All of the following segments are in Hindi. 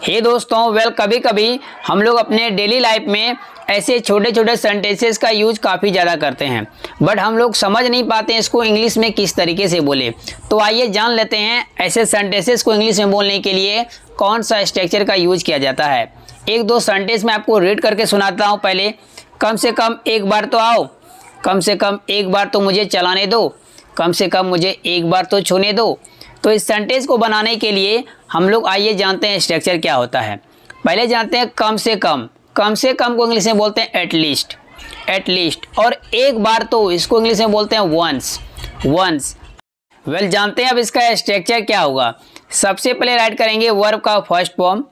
हे दोस्तों, कभी कभी हम लोग अपने डेली लाइफ में ऐसे छोटे छोटे सेंटेंसेस का यूज काफ़ी ज़्यादा करते हैं, बट हम लोग समझ नहीं पाते हैं इसको इंग्लिश में किस तरीके से बोले। तो आइए जान लेते हैं ऐसे सेंटेंसेस को इंग्लिश में बोलने के लिए कौन सा स्ट्रक्चर का यूज किया जाता है। एक दो सेंटेंस मैं आपको रीड करके सुनाता हूँ। पहले, कम से कम एक बार तो आओ, कम से कम एक बार तो मुझे चलाने दो, कम से कम मुझे एक बार तो छूने दो। तो इस सेंटेंस को बनाने के लिए हम लोग आइए जानते हैं स्ट्रक्चर क्या होता है। पहले जानते हैं कम से कम। कम से कम को इंग्लिश में बोलते हैं एटलीस्ट, एटलीस्ट। और एक बार तो इसको इंग्लिश में बोलते हैं वंस, वंस। वेल, जानते हैं अब इसका स्ट्रक्चर क्या होगा। सबसे पहले राइट करेंगे वर्ब का फर्स्ट फॉर्म।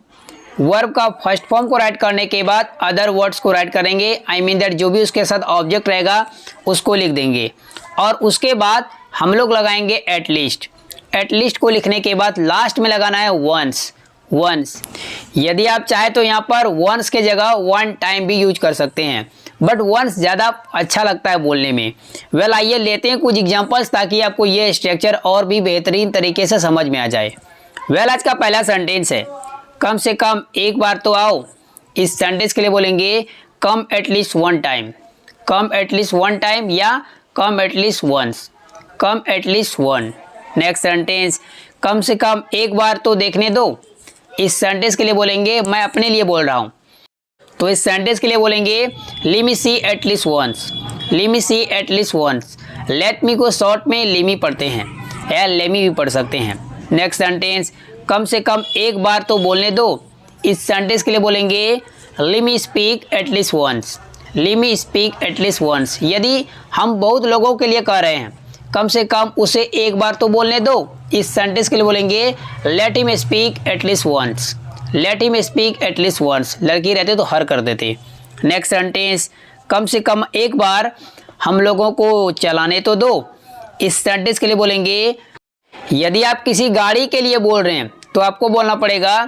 वर्ब का फर्स्ट फॉर्म को राइट करने के बाद अदर वर्ड्स को राइट करेंगे। आई मीन दैट जो भी उसके साथ ऑब्जेक्ट रहेगा उसको लिख देंगे। और उसके बाद हम लोग लगाएंगे एटलीस्ट। एटलीस्ट को लिखने के बाद लास्ट में लगाना है वंस, वंस। यदि आप चाहे तो यहाँ पर वंस के जगह वन टाइम भी यूज कर सकते हैं, बट वंस ज़्यादा अच्छा लगता है बोलने में। वेल, आइए लेते हैं कुछ एग्जांपल्स ताकि आपको ये स्ट्रक्चर और भी बेहतरीन तरीके से समझ में आ जाए। वेल, आज का पहला सेंटेंस है कम से कम एक बार तो आओ। इस सेंटेंस के लिए बोलेंगे कम एटलीस्ट वन टाइम, कम एटलीस्ट वन टाइम या कम एटलीस्ट वंस, कम एटलीस्ट वन। नेक्स्ट सेंटेंस, कम से कम एक बार तो देखने दो। इस सेंटेंस के लिए बोलेंगे, मैं अपने लिए बोल रहा हूँ, तो इस सेंटेंस के लिए बोलेंगे लेट मी सी एटलीस्ट वंस, लेट मी सी एटलीस्ट वंस। लेट मी को शॉर्ट में लेमी पढ़ते हैं या लेमी भी पढ़ सकते हैं। नेक्स्ट सेंटेंस, कम से कम एक बार तो बोलने दो। इस सेंटेंस के लिए बोलेंगे let me speak at least once, let me speak at least once. यदि हम बहुत लोगों के लिए कह रहे हैं कम से कम उसे एक बार तो बोलने दो, इस सेंटेंस के लिए बोलेंगे let him speak at least once, let him speak at least once. लड़की रहते तो हर कर देते। नेक्स्ट सेंटेंस, कम से कम एक बार हम लोगों को चलाने तो दो। इस सेंटेंस के लिए बोलेंगे यदि आप किसी गाड़ी के लिए बोल रहे हैं तो आपको बोलना पड़ेगा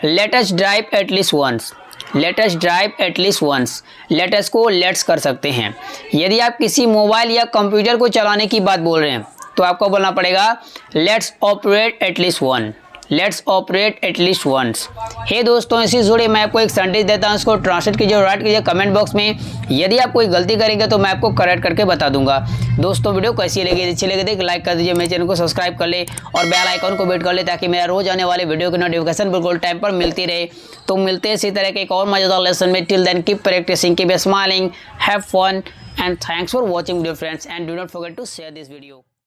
let us drive at least once, let us drive at least once. Let us को लेट्स कर सकते हैं। यदि आप किसी मोबाइल या कंप्यूटर को चलाने की बात बोल रहे हैं तो आपको बोलना पड़ेगा let's operate at least one, let's operate at least once. हे दोस्तों, इसी जुड़े मैं आपको एक सेंटेंस देता हूँ, इसको ट्रांसलेट कीजिए और राइट कीजिए कमेंट बॉक्स में। यदि आप कोई गलती करेंगे तो मैं आपको करेक्ट करके बता दूंगा। दोस्तों, वीडियो कैसी लगी, अच्छी लगी तो लाइक कर दीजिए, मेरे चैनल को सब्सक्राइब कर ले और बेल आइकन को हिट कर ले ताकि मेरा रोज आने वाले वीडियो की नोटिफिकेशन बिल्कुल टाइम पर मिलती रहे। तो मिलते हैं इसी तरह के एक और मजेदार लेसन में। Till then keep practising, keep smiling, have fun and thanks for watching video friends, and do not forget to share this video.